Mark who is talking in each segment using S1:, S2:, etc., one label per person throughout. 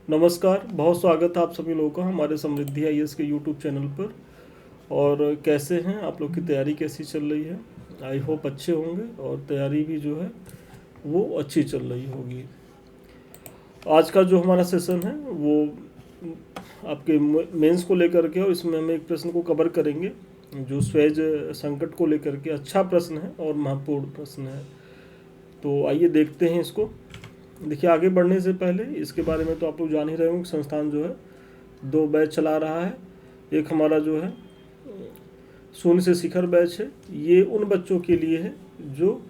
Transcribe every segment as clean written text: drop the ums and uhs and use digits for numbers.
S1: नमस्कार, बहुत स्वागत है आप सभी लोगों का हमारे समृद्धि आईएएस के यूट्यूब चैनल पर। और कैसे हैं आप लोग की तैयारी कैसी चल रही है? आई होप अच्छे होंगे और तैयारी भी जो है वो अच्छी चल रही होगी। आज का जो हमारा सेशन है वो आपके मेंस को लेकर के, और इसमें हम एक प्रश्न को कवर करेंगे जो स्वेज संकट को लेकर के अच्छा प्रश्न है और महत्वपूर्ण प्रश्न है। तो आइए देखते हैं इसको। देखिए, आगे बढ़ने से पहले इसके बारे में तो आप लोग जान ही रहे होंगे कि संस्थान जो है 2 बैच चला रहा है। एक हमारा जो है शून्य से शिखर बैच है, ये उन बच्चों के लिए है जो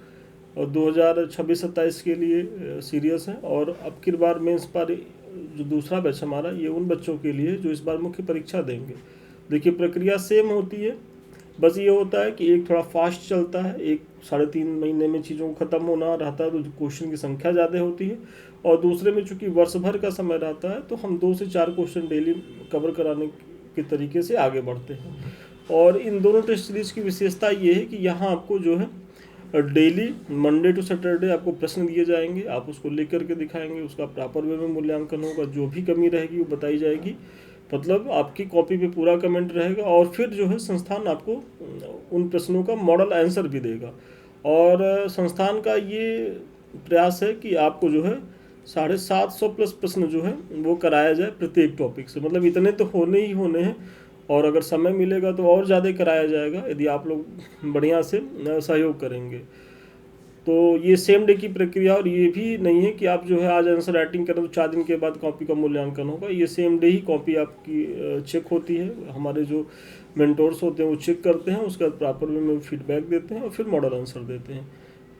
S1: 2026-27 के लिए सीरियस है। और अब की बार मेंस पर जो दूसरा बैच हमारा, ये उन बच्चों के लिए जो इस बार मुख्य परीक्षा देंगे। देखिए, प्रक्रिया सेम होती है, बस ये होता है कि एक थोड़ा फास्ट चलता है, एक 3.5 महीने में चीज़ों को ख़त्म होना रहता है तो क्वेश्चन की संख्या ज़्यादा होती है। और दूसरे में चूंकि वर्ष भर का समय रहता है तो हम 2 से 4 क्वेश्चन डेली कवर कराने के तरीके से आगे बढ़ते हैं। और इन दोनों टेस्ट सीरीज की विशेषता ये है कि यहाँ आपको जो है डेली मंडे टू सैटरडे आपको प्रश्न दिए जाएंगे, आप उसको लेकर के दिखाएंगे, उसका प्रॉपर वे में मूल्यांकन होगा, जो भी कमी रहेगी वो बताई जाएगी। मतलब आपकी कॉपी पे पूरा कमेंट रहेगा और फिर जो है संस्थान आपको उन प्रश्नों का मॉडल आंसर भी देगा। और संस्थान का ये प्रयास है कि आपको जो है 750 प्लस प्रश्न जो है वो कराया जाए प्रत्येक टॉपिक से। मतलब इतने तो होने ही होने हैं, और अगर समय मिलेगा तो और ज़्यादा कराया जाएगा यदि आप लोग बढ़िया से सहयोग करेंगे। तो ये सेम डे की प्रक्रिया, और ये भी नहीं है कि आप जो है आज आंसर राइटिंग करें तो 4 दिन के बाद कॉपी का मूल्यांकन होगा। ये सेम डे ही कॉपी आपकी चेक होती है, हमारे जो मेंटोर्स होते हैं वो चेक करते हैं, उसके बाद प्रॉपर वे में फीडबैक देते हैं और फिर मॉडल आंसर देते हैं।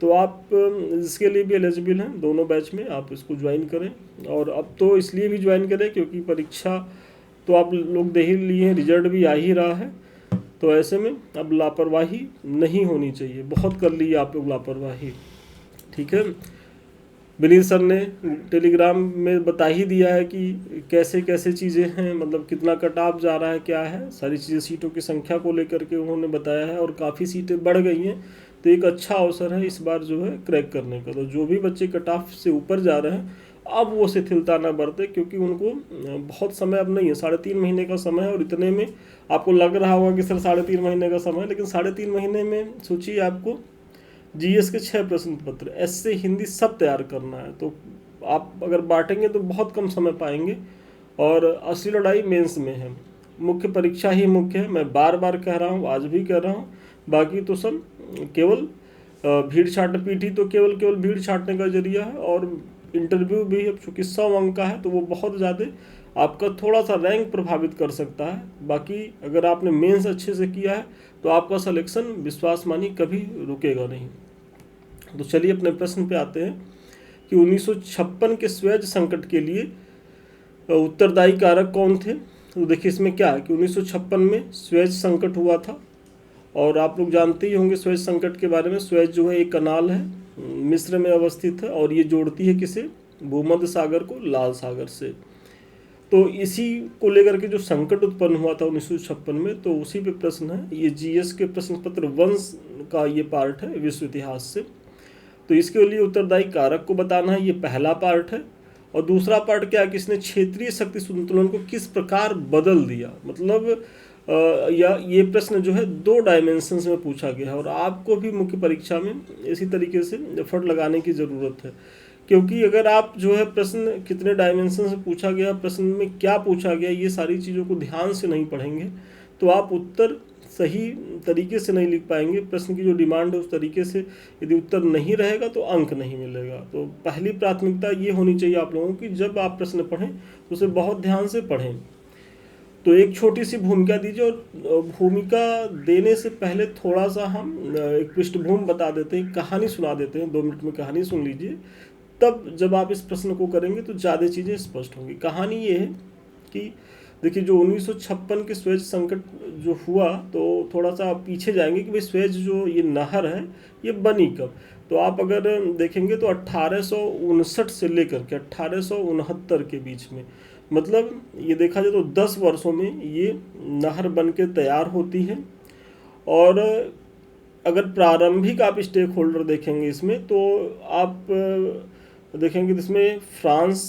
S1: तो आप इसके लिए भी एलिजिबल हैं, दोनों बैच में आप इसको ज्वाइन करें। और अब तो इसलिए भी ज्वाइन करें क्योंकि परीक्षा तो आप लोग दे ही लिए हैं, रिजल्ट भी आ ही रहा है। तो ऐसे में अब लापरवाही नहीं होनी चाहिए, बहुत कर ली आप लोग लापरवाही, ठीक है। विनीत सर ने टेलीग्राम में बता ही दिया है कि कैसे कैसे चीज़ें हैं, मतलब कितना कट ऑफ जा रहा है, क्या है सारी चीज़ें, सीटों की संख्या को लेकर के उन्होंने बताया है, और काफ़ी सीटें बढ़ गई हैं। तो एक अच्छा अवसर है इस बार जो है क्रैक करने का। तो जो भी बच्चे कट ऑफ से ऊपर जा रहे हैं अब वो शिथिलता ना बरते, क्योंकि उनको बहुत समय अब नहीं है, 3.5 महीने का समय है। और इतने में आपको लग रहा होगा कि सर 3.5 महीने का समय है, लेकिन 3.5 महीने में सोचिए आपको जीएस के 6 प्रश्न पत्र, ऐसे हिंदी सब तैयार करना है। तो आप अगर बांटेंगे तो बहुत कम समय पाएंगे। और असली लड़ाई मेंस में है, मुख्य परीक्षा ही मुख्य है। मैं बार बार कह रहा हूँ, आज भी कह रहा हूँ। बाकी तो सब केवल भीड़ छाट, पीटी तो केवल केवल भीड़ छाटने का जरिया है। और इंटरव्यू भी अब चूँकि 100 अंक का है तो वो बहुत ज़्यादा आपका थोड़ा सा रैंक प्रभावित कर सकता है। बाकी अगर आपने मेंस अच्छे से किया है तो आपका सिलेक्शन विश्वास मानिए कभी रुकेगा नहीं। तो चलिए अपने प्रश्न पे आते हैं कि 1956 के स्वेज संकट के लिए उत्तरदायी कारक कौन थे। तो देखिए इसमें क्या है कि 1956 में स्वेज संकट हुआ था, और आप लोग जानते ही होंगे स्वेज संकट के बारे में। स्वेज जो है एक कनाल है, मिस्र में अवस्थित है, और ये जोड़ती है किसे, भूमध्य सागर को लाल सागर से। तो इसी को लेकर के जो संकट उत्पन्न हुआ था 1956 में, तो उसी पे प्रश्न है। ये जीएस के प्रश्न पत्र वंश का ये पार्ट है विश्व इतिहास से। तो इसके लिए उत्तरदायी कारक को बताना है, ये पहला पार्ट है। और दूसरा पार्ट क्या है कि इसने क्षेत्रीय शक्ति संतुलन को किस प्रकार बदल दिया। मतलब या ये प्रश्न जो है 2 डायमेंशंस में पूछा गया है, और आपको भी मुख्य परीक्षा में इसी तरीके से एफर्ट लगाने की ज़रूरत है। क्योंकि अगर आप जो है प्रश्न कितने डायमेंशन से पूछा गया, प्रश्न में क्या पूछा गया, ये सारी चीज़ों को ध्यान से नहीं पढ़ेंगे तो आप उत्तर सही तरीके से नहीं लिख पाएंगे। प्रश्न की जो डिमांड है उस तरीके से यदि उत्तर नहीं रहेगा तो अंक नहीं मिलेगा। तो पहली प्राथमिकता ये होनी चाहिए आप लोगों की, जब आप प्रश्न पढ़ें तो उसे बहुत ध्यान से पढ़ें। तो एक छोटी सी भूमिका दीजिए, और भूमिका देने से पहले थोड़ा सा हम एक पृष्ठभूमि बता देते हैं, कहानी सुना देते हैं। 2 मिनट में कहानी सुन लीजिए, तब जब आप इस प्रश्न को करेंगे तो ज़्यादा चीज़ें स्पष्ट होंगी। कहानी ये है कि देखिए जो 1956 के स्वेज संकट जो हुआ, तो थोड़ा सा आप पीछे जाएंगे कि भाई स्वेज जो ये नहर है ये बनी कब। तो आप अगर देखेंगे तो 1859 से लेकर के 1869 के बीच में, मतलब ये देखा जाए तो 10 वर्षों में ये नहर बन के तैयार होती है। और अगर प्रारंभिक आप स्टेक होल्डर देखेंगे इसमें, तो आप देखेंगे इसमें फ्रांस,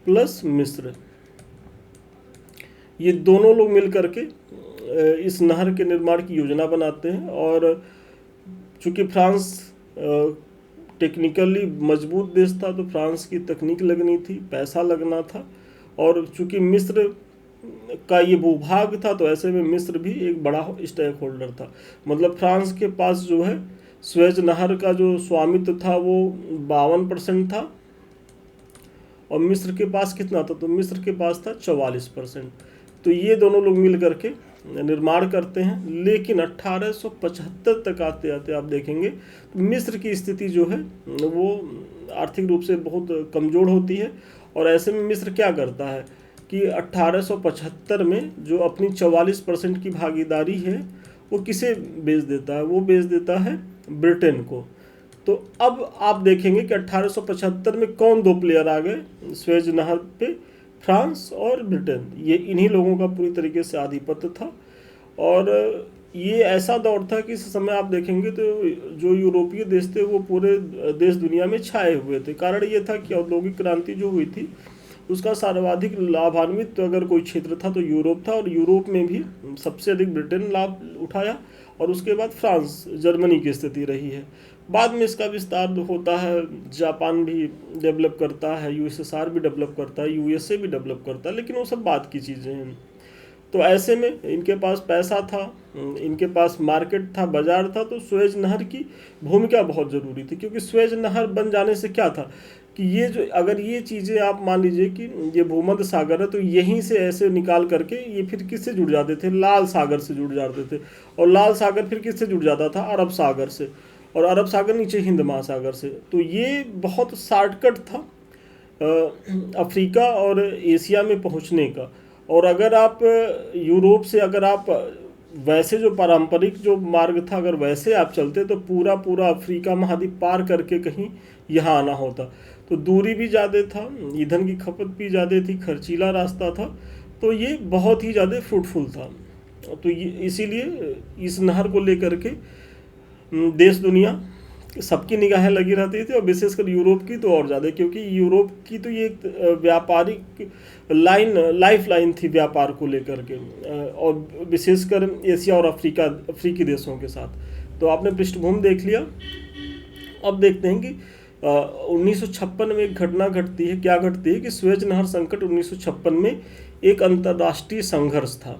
S1: प्लस मिस्र, ये दोनों लोग मिल करके इस नहर के निर्माण की योजना बनाते हैं। और चूँकि फ्रांस टेक्निकली मजबूत देश था, तो फ्रांस की तकनीक लगनी थी, पैसा लगना था, और चूँकि मिस्र का ये भूभाग था, तो ऐसे में मिस्र भी एक बड़ा स्टेक होल्डर था। मतलब फ्रांस के पास जो है स्वेज नहर का जो स्वामित्व था वो 52% था, और मिस्र के पास कितना था, तो मिस्र के पास था 44%। तो ये दोनों लोग मिल करके निर्माण करते हैं। लेकिन 1875 तक आते आते आप देखेंगे तो मिस्र की स्थिति जो है वो आर्थिक रूप से बहुत कमज़ोर होती है। और ऐसे में मिस्र क्या करता है कि 1875 में जो अपनी 44% की भागीदारी है वो किसे बेच देता है, वो बेच देता है ब्रिटेन को। तो अब आप देखेंगे कि 1875 में कौन दो प्लेयर आ गए स्वेज नहर पे, फ्रांस और ब्रिटेन। ये इन्हीं लोगों का पूरी तरीके से आधिपत्य था। और ये ऐसा दौर था कि इस समय आप देखेंगे तो जो यूरोपीय देश थे वो पूरे देश दुनिया में छाए हुए थे। कारण ये था कि औद्योगिक क्रांति जो हुई थी उसका सर्वाधिक लाभान्वित तो अगर कोई क्षेत्र था तो यूरोप था, और यूरोप में भी सबसे अधिक ब्रिटेन लाभ उठाया, और उसके बाद फ्रांस, जर्मनी की स्थिति रही है। बाद में इसका विस्तार होता है, जापान भी डेवलप करता है, यूएसएसआर भी डेवलप करता है, यूएसए भी डेवलप करता है, लेकिन वो सब बात की चीज़ें हैं। तो ऐसे में इनके पास पैसा था, इनके पास मार्केट था, बाजार था, तो स्वेज नहर की भूमिका बहुत ज़रूरी थी। क्योंकि स्वेज नहर बन जाने से क्या था कि ये जो अगर ये चीज़ें आप मान लीजिए कि ये भूमध्य सागर है, तो यहीं से ऐसे निकाल करके ये फिर किससे जुड़ जाते थे, लाल सागर से जुड़ जाते थे, और लाल सागर फिर किससे जुड़ जाता था, अरब सागर से, और अरब सागर नीचे हिंद महासागर से। तो ये बहुत शॉर्टकट था अफ्रीका और एशिया में पहुंचने का। और अगर आप यूरोप से अगर आप वैसे जो पारंपरिक जो मार्ग था अगर वैसे आप चलते तो पूरा पूरा अफ्रीका महाद्वीप पार करके कहीं यहाँ आना होता। तो दूरी भी ज़्यादा था, ईंधन की खपत भी ज़्यादा थी, खर्चीला रास्ता था, तो ये बहुत ही ज़्यादा फ्रूटफुल था। तो ये इसीलिए इस नहर को लेकर के देश दुनिया सबकी निगाहें लगी रहती थी, और विशेषकर यूरोप की तो और ज़्यादा, क्योंकि यूरोप की तो ये एक व्यापारिक लाइफ लाइन थी व्यापार को लेकर के, और विशेषकर एशिया और अफ्रीकी देशों के साथ। तो आपने पृष्ठभूमि देख लिया। अब देखते हैं कि 1956 में एक घटना घटती है। क्या घटती है कि स्वेज नहर संकट 1956 में एक अंतर्राष्ट्रीय संघर्ष था,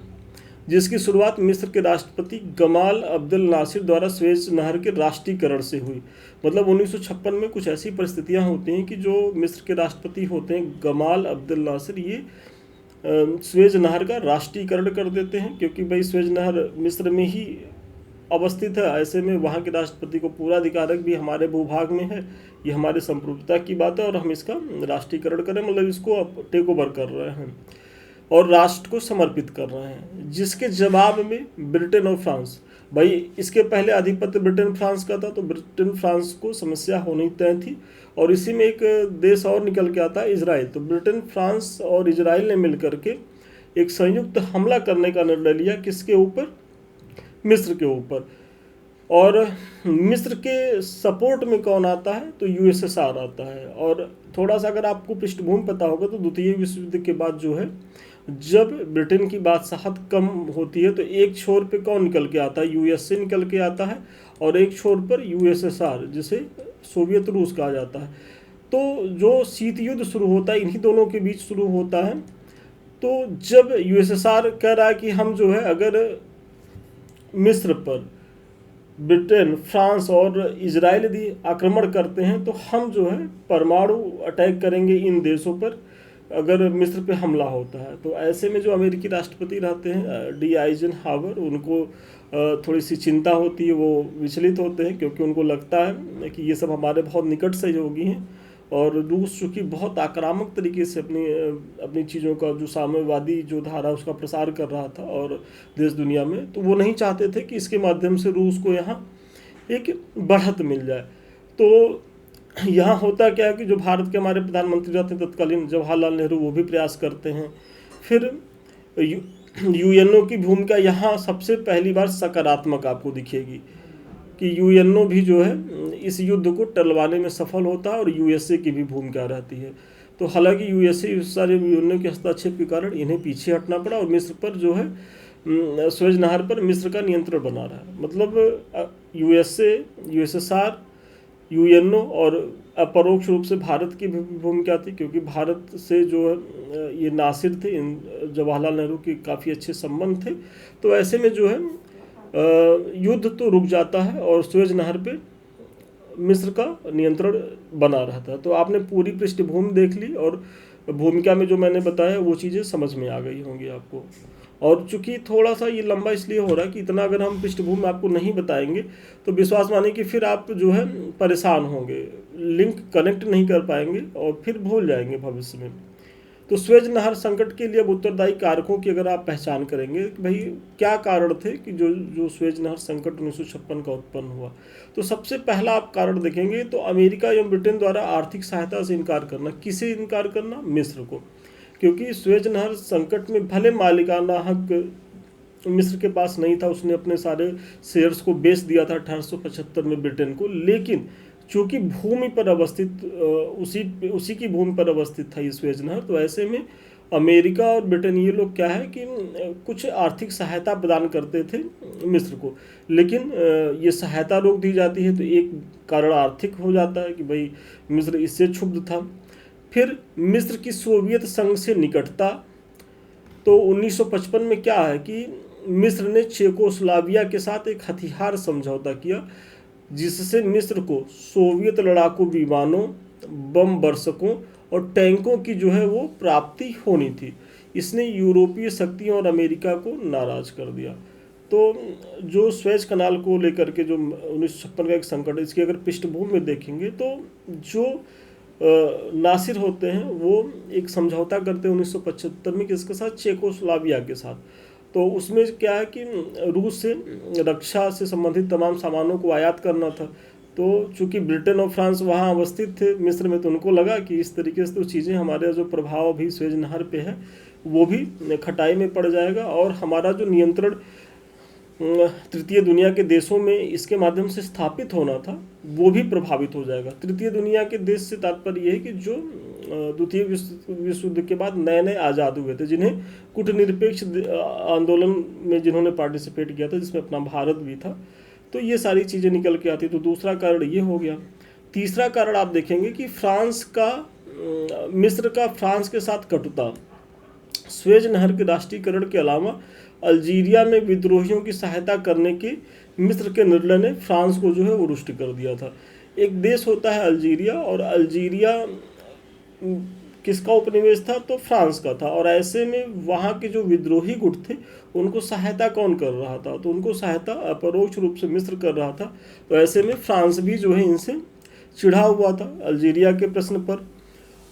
S1: जिसकी शुरुआत मिस्र के राष्ट्रपति गमाल अब्देल नासिर द्वारा स्वेज नहर के राष्ट्रीयकरण से हुई। मतलब 1956 में कुछ ऐसी परिस्थितियां होती हैं कि जो मिस्र के राष्ट्रपति होते हैं गमाल अब्देल नासिर, ये स्वेज नहर का राष्ट्रीयकरण कर देते हैं, क्योंकि भाई स्वेज नहर मिस्र में ही अवस्थित है। ऐसे में वहाँ के राष्ट्रपति को पूरा अधिकार भी हमारे भूभाग में है, ये हमारे संप्रभुता की बात है, और हम इसका राष्ट्रीयकरण करें, मतलब इसको टेक ओवर कर रहे हैं और राष्ट्र को समर्पित कर रहे हैं। जिसके जवाब में ब्रिटेन और फ्रांस, भाई इसके पहले आधिपत्य ब्रिटेन फ्रांस का था, तो ब्रिटेन फ्रांस को समस्या होनी तय थी। और इसी में एक देश और निकल के आता है इजराइल। तो ब्रिटेन, फ्रांस और इजराइल ने मिलकर के एक संयुक्त हमला करने का निर्णय लिया। किसके ऊपर? मिस्र के ऊपर। और मिस्र के सपोर्ट में कौन आता है? तो यूएसएसआर आता है। और थोड़ा सा अगर आपको पृष्ठभूमि पता होगा तो द्वितीय विश्व युद्ध के बाद जो है, जब ब्रिटेन की बादशाहत कम होती है तो एक छोर पे कौन निकल के आता है? यूएसए निकल के आता है, और एक छोर पर यूएसएसआर, जिसे सोवियत रूस कहा जाता है। तो जो शीत युद्ध शुरू होता है इन्हीं दोनों के बीच शुरू होता है। तो जब यूएसएसआर कह रहा है कि हम जो है अगर मिस्र पर ब्रिटेन, फ्रांस और इजराइल यदि आक्रमण करते हैं तो हम जो है परमाणु अटैक करेंगे इन देशों पर अगर मिस्र पे हमला होता है। तो ऐसे में जो अमेरिकी राष्ट्रपति रहते हैं डी आइजनहावर, उनको थोड़ी सी चिंता होती है, वो विचलित होते हैं, क्योंकि उनको लगता है कि ये सब हमारे बहुत निकट सहयोगी हैं, और रूस चूँकि बहुत आक्रामक तरीके से अपनी चीज़ों का जो साम्यवादी जो धारा उसका प्रसार कर रहा था और देश दुनिया में, तो वो नहीं चाहते थे कि इसके माध्यम से रूस को यहाँ एक बढ़त मिल जाए। तो यहाँ होता क्या है कि जो भारत के हमारे प्रधानमंत्री रहते हैं तत्कालीन जवाहरलाल नेहरू, वो भी प्रयास करते हैं। फिर यूएनओ की भूमिका यहाँ सबसे पहली बार सकारात्मक आपको दिखेगी कि यूएनओ भी जो है इस युद्ध को टलवाने में सफल होता है, और यूएसए की भी भूमिका रहती है। तो हालांकि यूएसए इस सारे यूएनओ के हस्तक्षेप के कारण इन्हें पीछे हटना पड़ा और मिस्र पर जो है स्वेज नहर पर मिस्र का नियंत्रण बना रहा है। मतलब यूएसए, यूएसएसआर, यूएनओ और अपरोक्ष रूप से भारत की भी भूमिका थी, क्योंकि भारत से जो है ये नासिर थे, जवाहरलाल नेहरू के काफ़ी अच्छे संबंध थे। तो ऐसे में जो है युद्ध तो रुक जाता है और स्वेज नहर पे मिस्र का नियंत्रण बना रहता है। तो आपने पूरी पृष्ठभूमि देख ली और भूमिका में जो मैंने बताया वो चीज़ें समझ में आ गई होंगी आपको। और चूंकि थोड़ा सा ये लंबा इसलिए हो रहा है कि इतना अगर हम पृष्ठभूमि आपको नहीं बताएंगे तो विश्वास मानिए कि फिर आप जो है परेशान होंगे, लिंक कनेक्ट नहीं कर पाएंगे और फिर भूल जाएंगे भविष्य में। तो स्वेज नहर संकट के लिए अब उत्तरदायी कारकों की अगर आप पहचान करेंगे कि भाई क्या कारण थे कि जो स्वेज नहर संकट 1956 का उत्पन्न हुआ, तो सबसे पहला आप कारण देखेंगे तो अमेरिका एवं ब्रिटेन द्वारा आर्थिक सहायता से इनकार करना। किसे इनकार करना? मिस्र को। क्योंकि स्वेज नहर संकट में भले मालिकाना हक मिस्र के पास नहीं था, उसने अपने सारे शेयर्स को बेच दिया था 1875 में ब्रिटेन को, लेकिन चूंकि भूमि पर अवस्थित उसी की भूमि पर अवस्थित था ये स्वेज नहर, तो ऐसे में अमेरिका और ब्रिटेन ये लोग क्या है कि कुछ आर्थिक सहायता प्रदान करते थे मिस्र को, लेकिन ये सहायता रोक दी जाती है। तो एक कारण आर्थिक हो जाता है कि भाई मिस्र इससे क्षुब्ध था। फिर मिस्र की सोवियत संघ से निकटता। तो 1955 में क्या है कि मिस्र ने चेकोस्लोवाकिया के साथ एक हथियार समझौता किया, जिससे मिस्र को सोवियत लड़ाकू विमानों, बम बर्षकों और टैंकों की जो है वो प्राप्ति होनी थी। इसने यूरोपीय शक्तियों और अमेरिका को नाराज कर दिया। तो जो स्वेज कनाल को लेकर के जो 1956 का एक संकट है, इसकी अगर पृष्ठभूमि में देखेंगे तो जो नासिर होते हैं वो एक समझौता करते हैं 1975 में किसके साथ? चेकोस्लोवाकिया के साथ। तो उसमें क्या है कि रूस से रक्षा से संबंधित तमाम सामानों को आयात करना था। तो चूंकि ब्रिटेन और फ्रांस वहाँ अवस्थित थे मिस्र में, तो उनको लगा कि इस तरीके से तो चीज़ें हमारे जो प्रभाव भी स्वेज नहर पे है वो भी खटाई में पड़ जाएगा और हमारा जो नियंत्रण तृतीय दुनिया के देशों में इसके माध्यम से स्थापित होना था वो भी प्रभावित हो जाएगा। तृतीय दुनिया के देश से तात्पर्य यह है कि जो द्वितीय विश्व युद्ध के बाद नए नए आज़ाद हुए थे, जिन्हें कूटनिरपेक्ष आंदोलन में जिन्होंने पार्टिसिपेट किया था, जिसमें अपना भारत भी था। तो ये सारी चीज़ें निकल के आती। तो दूसरा कारण ये हो गया। तीसरा कारण आप देखेंगे कि मिस्र का फ्रांस के साथ कटुता। स्वेज नहर के राष्ट्रीयकरण के अलावा अल्जीरिया में विद्रोहियों की सहायता करने के मिस्र के निर्णय ने फ्रांस को जो है वो रुष्ट कर दिया था। एक देश होता है अल्जीरिया, और अल्जीरिया किसका उपनिवेश था? तो फ्रांस का था। और ऐसे में वहाँ के जो विद्रोही गुट थे उनको सहायता कौन कर रहा था? तो उनको सहायता अपरोक्ष रूप से मिस्र कर रहा था। तो ऐसे में फ्रांस भी जो है इनसे चिढ़ा हुआ था अल्जीरिया के प्रश्न पर।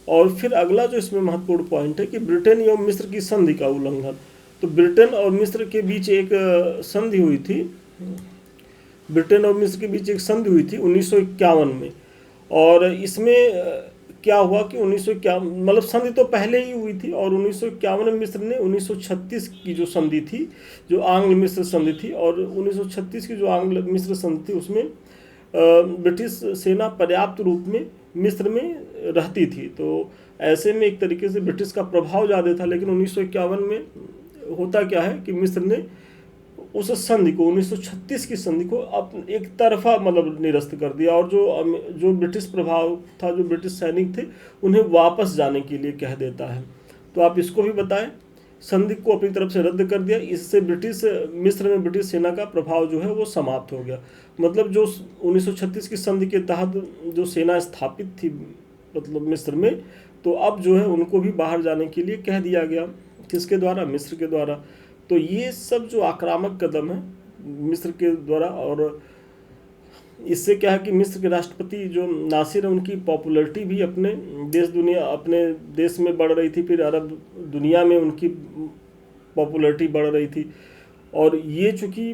S1: और फिर अगला जो इसमें महत्वपूर्ण पॉइंट है कि ब्रिटेन एवं मिस्र की संधि का उल्लंघन। तो ब्रिटेन और मिस्र के बीच एक संधि हुई थी, ब्रिटेन और मिस्र के बीच एक संधि हुई थी 1951 में। और इसमें क्या हुआ कि 1951 मतलब संधि तो पहले ही हुई थी, और 1951 में मिस्र ने 1936 की जो संधि थी, जो आंग्ल मिस्र संधि थी, और 1936 की जो आंग्ल मिस्र संधि थी उसमें ब्रिटिश सेना पर्याप्त रूप में मिस्र में रहती थी। तो ऐसे में एक तरीके से ब्रिटिश का प्रभाव ज़्यादा था। लेकिन 1951 में होता क्या है कि मिस्र ने उस संधि को, 1936 की संधि को अब एक तरफा मतलब निरस्त कर दिया, और जो ब्रिटिश प्रभाव था, जो ब्रिटिश सैनिक थे, उन्हें वापस जाने के लिए कह देता है। तो आप इसको भी बताएं, संधि को अपनी तरफ से रद्द कर दिया। इससे मिस्र में ब्रिटिश सेना का प्रभाव जो है वो समाप्त हो गया। मतलब जो 1936 की संधि के तहत जो सेना स्थापित थी मतलब मिस्र में, तो अब जो है उनको भी बाहर जाने के लिए कह दिया गया। किसके द्वारा? मिस्र के द्वारा। तो ये सब जो आक्रामक कदम है मिस्र के द्वारा, और इससे क्या है कि मिस्र के राष्ट्रपति जो नासिर है उनकी पॉपुलैरिटी भी अपने देश में बढ़ रही थी, फिर अरब दुनिया में उनकी पॉपुलैरिटी बढ़ रही थी। और ये चूँकि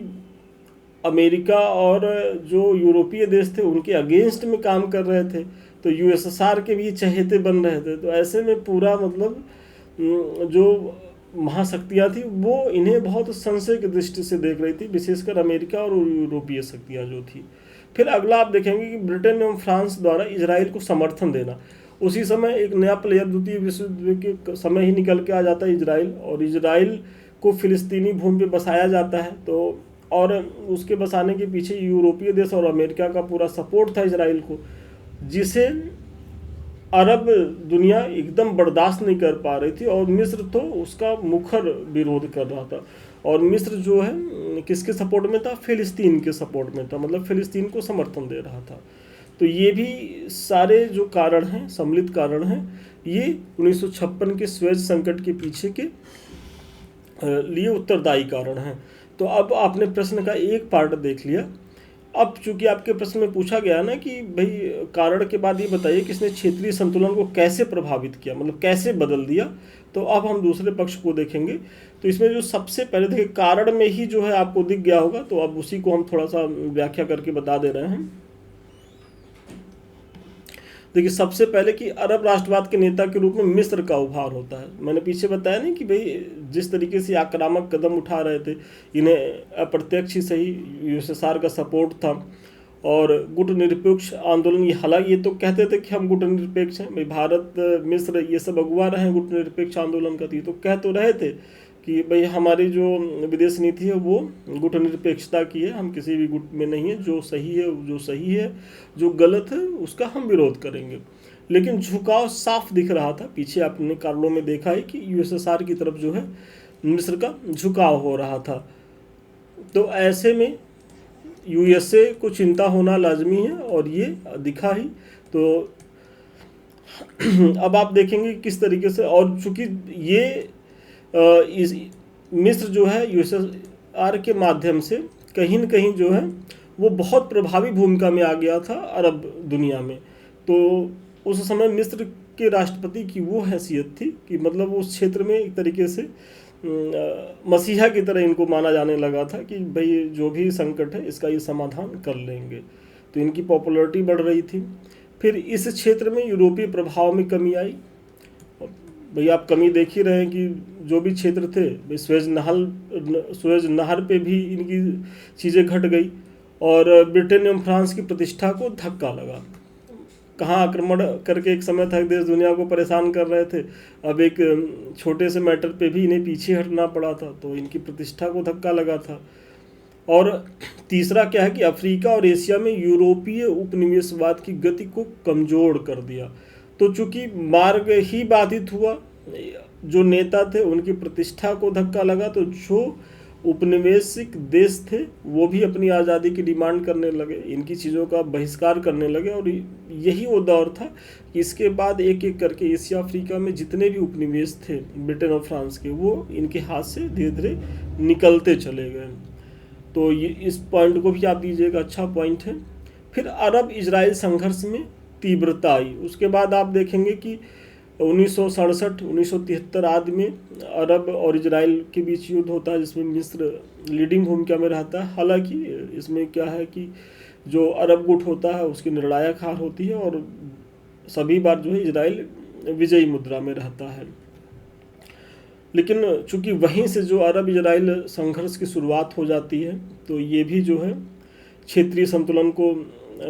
S1: अमेरिका और जो यूरोपीय देश थे उनके अगेंस्ट में काम कर रहे थे, तो यूएसएसआर के भी चहेते बन रहे थे। तो ऐसे में पूरा मतलब जो महाशक्तियाँ थी वो इन्हें बहुत संशय की दृष्टि से देख रही थी, विशेषकर अमेरिका और यूरोपीय शक्तियाँ जो थी। फिर अगला आप देखेंगे कि ब्रिटेन एवं फ्रांस द्वारा इजराइल को समर्थन देना। उसी समय एक नया प्लेयर द्वितीय विश्व युद्ध के समय ही निकल के आ जाता है इजराइल, और इजराइल को फिलिस्तीनी भूमि पे बसाया जाता है। तो और उसके बसाने के पीछे यूरोपीय देश और अमेरिका का पूरा सपोर्ट था इजराइल को, जिसे अरब दुनिया एकदम बर्दाश्त नहीं कर पा रही थी, और मिस्र तो उसका मुखर विरोध कर रहा था। और मिस्र जो है किसके सपोर्ट में था? फिलिस्तीन के सपोर्ट में था, मतलब फिलिस्तीन को समर्थन दे रहा था। तो ये भी सारे जो कारण हैं, सम्मिलित कारण हैं, ये 1956 के स्वेज संकट के पीछे के लिए उत्तरदायी कारण हैं। तो अब आपने प्रश्न का एक पार्ट देख लिया। अब चूंकि आपके प्रश्न में पूछा गया ना कि भाई कारण के बाद ये बताइए कि इसने क्षेत्रीय संतुलन को कैसे प्रभावित किया, मतलब कैसे बदल दिया। तो अब हम दूसरे पक्ष को देखेंगे। तो इसमें जो सबसे पहले देखिए, कारण में ही जो है आपको दिख गया होगा, तो अब उसी को हम थोड़ा सा व्याख्या करके बता दे रहे हैं। देखिए, सबसे पहले कि अरब राष्ट्रवाद के नेता के रूप में मिस्र का उभार होता है। मैंने पीछे बताया नहीं कि भाई जिस तरीके से आक्रामक कदम उठा रहे थे, इन्हें अप्रत्यक्ष ही सही यूएसएसआर का सपोर्ट था, और गुटनिरपेक्ष आंदोलन, ये हालांकि ये तो कहते थे कि हम गुटनिरपेक्ष हैं, भाई भारत मिस्र ये सब अगुवा रहे हैं गुटनिरपेक्ष आंदोलन का, तो कह तो रहे थे कि भाई हमारी जो विदेश नीति है वो गुटनिरपेक्षता की है, हम किसी भी गुट में नहीं है, जो सही है, जो गलत है उसका हम विरोध करेंगे। लेकिन झुकाव साफ दिख रहा था, पीछे आपने कारणों में देखा है कि यूएसएसआर की तरफ जो है मिस्र का झुकाव हो रहा था। तो ऐसे में यूएसए को चिंता होना लाजमी है, और ये दिखा ही। तो अब आप देखेंगे किस तरीके से, और चूंकि ये इस मिस्र जो है यूएसएसआर के माध्यम से कहीं न कहीं जो है वो बहुत प्रभावी भूमिका में आ गया था अरब दुनिया में। तो उस समय मिस्र के राष्ट्रपति की वो हैसियत थी कि मतलब उस क्षेत्र में एक तरीके से मसीहा की तरह इनको माना जाने लगा था कि भाई जो भी संकट है इसका ये समाधान कर लेंगे। तो इनकी पॉपुलैरिटी बढ़ रही थी। फिर इस क्षेत्र में यूरोपीय प्रभाव में कमी आई। भाई आप कमी देख ही रहे हैं कि जो भी क्षेत्र थे, भाई स्वेज नहर पे भी इनकी चीज़ें घट गई, और ब्रिटेन एवं फ्रांस की प्रतिष्ठा को धक्का लगा। कहाँ आक्रमण करके एक समय तक देश दुनिया को परेशान कर रहे थे, अब एक छोटे से मैटर पे भी इन्हें पीछे हटना पड़ा था, तो इनकी प्रतिष्ठा को धक्का लगा था। और तीसरा क्या है कि अफ्रीका और एशिया में यूरोपीय उपनिवेशवाद की गति को कमजोर कर दिया। तो चूंकि मार्ग ही बाधित हुआ, जो नेता थे उनकी प्रतिष्ठा को धक्का लगा, तो जो उपनिवेशिक देश थे वो भी अपनी आज़ादी की डिमांड करने लगे, इनकी चीज़ों का बहिष्कार करने लगे। और यही वो दौर था कि इसके बाद एक एक करके एशिया अफ्रीका में जितने भी उपनिवेश थे ब्रिटेन और फ्रांस के, वो इनके हाथ से धीरे धीरे निकलते चले गए। तो ये इस पॉइंट को भी आप दीजिएगा, अच्छा पॉइंट है। फिर अरब इजराइल संघर्ष में तीव्रता आई। उसके बाद आप देखेंगे कि 1967-1973 आदि में अरब और इजराइल के बीच युद्ध होता है, जिसमें मिस्र लीडिंग भूमिका में रहता है। हालांकि इसमें क्या है कि जो अरब गुट होता है उसकी निर्णायक हार होती है, और सभी बार जो है इजराइल विजयी मुद्रा में रहता है। लेकिन चूंकि वहीं से जो अरब इजराइल संघर्ष की शुरुआत हो जाती है, तो ये भी जो है क्षेत्रीय संतुलन को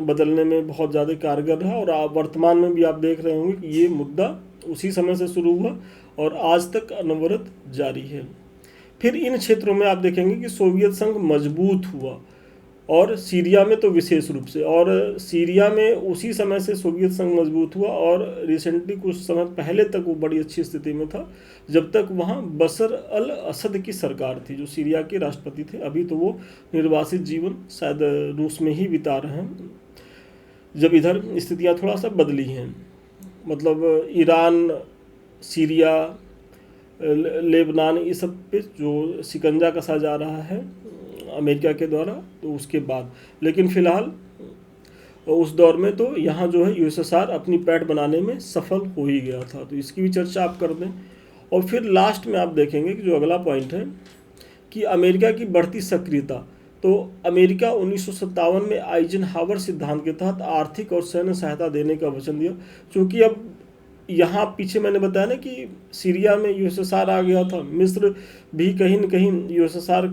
S1: बदलने में बहुत ज़्यादा कारगर रहा। और आप वर्तमान में भी आप देख रहे होंगे कि ये मुद्दा उसी समय से शुरू हुआ और आज तक अनवरत जारी है। फिर इन क्षेत्रों में आप देखेंगे कि सोवियत संघ मजबूत हुआ, और सीरिया में तो विशेष रूप से, और सीरिया में उसी समय से सोवियत संघ मजबूत हुआ, और रिसेंटली कुछ समय पहले तक वो बड़ी अच्छी स्थिति में था, जब तक वहाँ बशर अल असद की सरकार थी, जो सीरिया के राष्ट्रपति थे। अभी तो वो निर्वासित जीवन शायद रूस में ही बिता रहे हैं, जब इधर स्थितियाँ थोड़ा सा बदली हैं। मतलब ईरान, सीरिया, लेबनान, ये सब पे जो शिकंजा कसा जा रहा है अमेरिका के द्वारा, तो उसके बाद। लेकिन फ़िलहाल उस दौर में तो यहाँ जो है यूएसएसआर अपनी पैठ बनाने में सफल हो ही गया था। तो इसकी भी चर्चा आप कर दें। और फिर लास्ट में आप देखेंगे कि जो अगला पॉइंट है कि अमेरिका की बढ़ती सक्रियता। तो अमेरिका 1957 में आइजनहावर सिद्धांत के तहत आर्थिक और सैन्य सहायता देने का वचन दिया। क्योंकि अब यहाँ पीछे मैंने बताया ना कि सीरिया में यूएसएसआर आ गया था, मिस्र भी कहीं न कहीं यूएसएसआर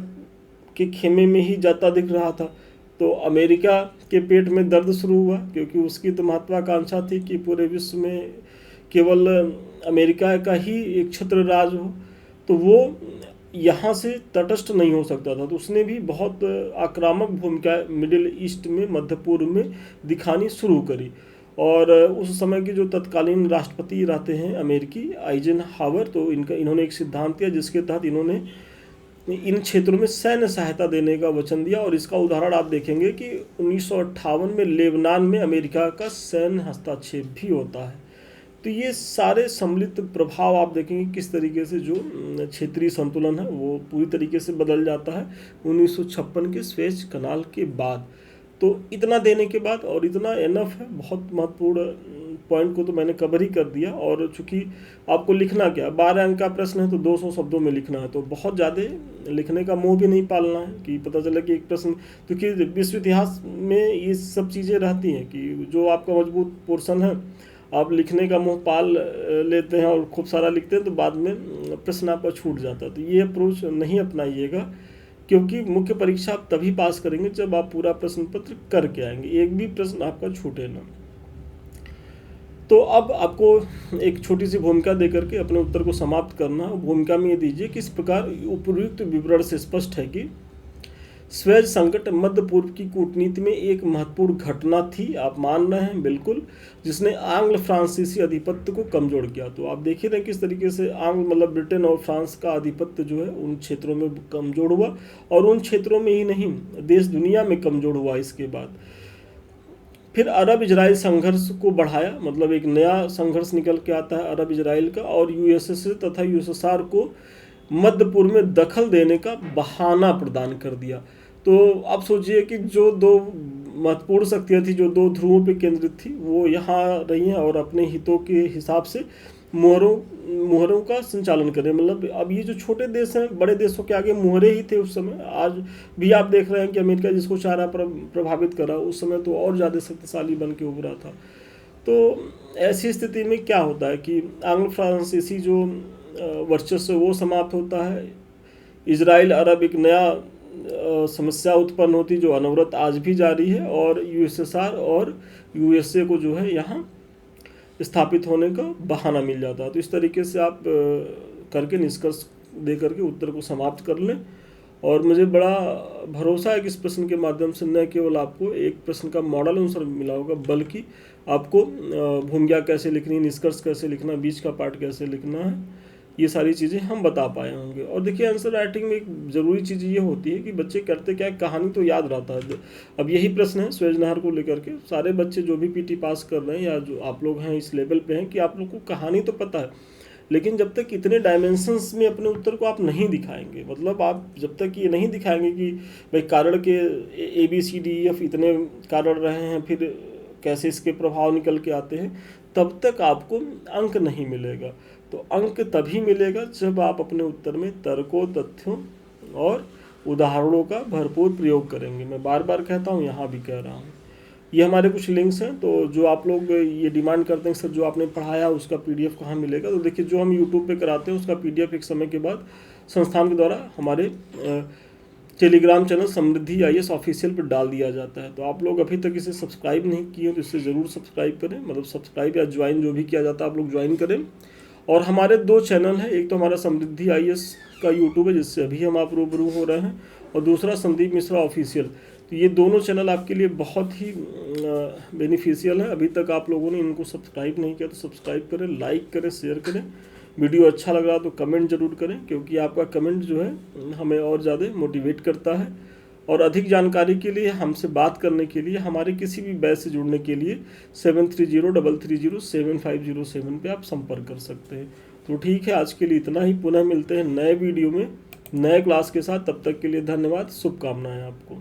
S1: के खेमे में ही जाता दिख रहा था। तो अमेरिका के पेट में दर्द शुरू हुआ, क्योंकि उसकी तो महत्वाकांक्षा थी कि पूरे विश्व में केवल अमेरिका का ही एक छत्र राज हो, तो वो यहाँ से तटस्थ नहीं हो सकता था। तो उसने भी बहुत आक्रामक भूमिका मिडिल ईस्ट में, मध्य पूर्व में दिखानी शुरू करी। और उस समय के जो तत्कालीन राष्ट्रपति रहते हैं अमेरिकी, आइजनहावर, तो इन्होंने एक सिद्धांत दिया जिसके तहत इन्होंने इन क्षेत्रों में सैन्य सहायता देने का वचन दिया। और इसका उदाहरण आप देखेंगे कि 1958 में लेबनान में अमेरिका का सैन्य हस्तक्षेप भी होता है। तो ये सारे सम्मिलित प्रभाव आप देखेंगे किस तरीके से जो क्षेत्रीय संतुलन है वो पूरी तरीके से बदल जाता है 1956 के स्वेज कनाल के बाद। तो इतना देने के बाद, और इतना एनफ है, बहुत महत्वपूर्ण पॉइंट को तो मैंने कवर ही कर दिया। और चूंकि आपको लिखना क्या, 12 अंक का प्रश्न है तो 200 शब्दों में लिखना है, तो बहुत ज़्यादा लिखने का मोह भी नहीं पालना है कि पता चले कि एक प्रश्न, क्योंकि विश्व इतिहास में ये सब चीज़ें रहती हैं कि जो आपका मजबूत पोर्शन है आप लिखने का मुँह पाल लेते हैं और खूब सारा लिखते हैं, तो बाद में प्रश्न आपका छूट जाता है। तो ये अप्रोच नहीं अपनाइएगा, क्योंकि मुख्य परीक्षा आप तभी पास करेंगे जब आप पूरा प्रश्न पत्र करके आएंगे, एक भी प्रश्न आपका छूटे ना। तो अब आपको एक छोटी सी भूमिका देकर के अपने उत्तर को समाप्त करना। भूमिका में ये दीजिए किस प्रकार उपयुक्त विवरण से स्पष्ट है कि स्वेज संकट मध्य पूर्व की कूटनीति में एक महत्वपूर्ण घटना थी, आप मान रहे हैं बिल्कुल, जिसने आंग्ल फ्रांसीसी आधिपत्य को कमजोर किया। तो आप देखिए ना किस तरीके से आंग्ल मतलब ब्रिटेन और फ्रांस का आधिपत्य जो है उन क्षेत्रों में कमजोर हुआ, और उन क्षेत्रों में ही नहीं देश दुनिया में कमजोर हुआ। इसके बाद फिर अरब इजराइल संघर्ष को बढ़ाया, मतलब एक नया संघर्ष निकल के आता है अरब इजराइल का, और यूएसएसआर तथा यूएसएसआर को मध्य पूर्व में दखल देने का बहाना प्रदान कर दिया। तो आप सोचिए कि जो दो महत्वपूर्ण शक्तियाँ थी, जो दो ध्रुवों पे केंद्रित थी, वो यहाँ रही हैं और अपने हितों के हिसाब से मुहरों का संचालन करें। मतलब अब ये जो छोटे देश हैं, बड़े देशों के आगे मुहरे ही थे उस समय। आज भी आप देख रहे हैं कि अमेरिका जिसको चाह रहा प्रभावित करा, उस समय तो और ज़्यादा शक्तिशाली बन के उभरा था। तो ऐसी स्थिति में क्या होता है कि आंग्ल फ्रांसीसी जो वर्चस्व वो समाप्त होता है, इजराइल अरब एक नया समस्या उत्पन्न होती जो अनवरत आज भी जारी है, और यूएसएसआर और यूएसए को जो है यहाँ स्थापित होने का बहाना मिल जाता है। तो इस तरीके से आप करके निष्कर्ष दे करके उत्तर को समाप्त कर लें। और मुझे बड़ा भरोसा है कि इस प्रश्न के माध्यम से न केवल आपको एक प्रश्न का मॉडल आंसर मिला होगा, बल्कि आपको भूमिका कैसे लिखनी है, निष्कर्ष कैसे लिखना, बीच का पार्ट कैसे लिखना है, ये सारी चीज़ें हम बता पाए होंगे। और देखिए आंसर राइटिंग में एक ज़रूरी चीज़ ये होती है कि बच्चे करते क्या है, कहानी तो याद रहता है। अब यही प्रश्न है स्वेज नहर को लेकर के, सारे बच्चे जो भी पीटी पास कर रहे हैं या जो आप लोग हैं इस लेवल पे हैं कि आप लोग को कहानी तो पता है, लेकिन जब तक इतने डायमेंशंस में अपने उत्तर को आप नहीं दिखाएंगे, मतलब आप जब तक ये नहीं दिखाएंगे कि भाई कारण के ABCDEF इतने कारण रहे हैं, फिर कैसे इसके प्रभाव निकल के आते हैं, तब तक आपको अंक नहीं मिलेगा। तो अंक तभी मिलेगा जब आप अपने उत्तर में तर्कों, तथ्यों और उदाहरणों का भरपूर प्रयोग करेंगे। मैं बार बार कहता हूँ, यहाँ भी कह रहा हूँ। ये हमारे कुछ लिंक्स हैं, तो जो आप लोग ये डिमांड करते हैं सर जो आपने पढ़ाया उसका PDF कहाँ मिलेगा, तो देखिए जो हम YouTube पे कराते हैं उसका PDF एक समय के बाद संस्थान के द्वारा हमारे टेलीग्राम चैनल समृद्धि IAS ऑफिशियल पर डाल दिया जाता है। तो आप लोग अभी तक इसे सब्सक्राइब नहीं किए तो इसे ज़रूर सब्सक्राइब करें, मतलब सब्सक्राइब या ज्वाइन जो भी किया जाता है आप लोग ज्वाइन करें। और हमारे 2 चैनल हैं, एक तो हमारा समृद्धि IAS का YouTube है जिससे अभी हम आप रूबरू हो रहे हैं, और दूसरा संदीप मिश्रा ऑफिशियल। तो ये दोनों चैनल आपके लिए बहुत ही बेनिफिशियल है। अभी तक आप लोगों ने इनको सब्सक्राइब नहीं किया तो सब्सक्राइब करें, लाइक करें, शेयर करें। वीडियो अच्छा लग रहा तो कमेंट जरूर करें, क्योंकि आपका कमेंट जो है हमें और ज़्यादा मोटिवेट करता है। और अधिक जानकारी के लिए, हमसे बात करने के लिए, हमारे किसी भी बैच से जुड़ने के लिए 7303307507 पे आप संपर्क कर सकते हैं। तो ठीक है, आज के लिए इतना ही। पुनः मिलते हैं नए वीडियो में नए क्लास के साथ। तब तक के लिए धन्यवाद, शुभकामनाएं आपको।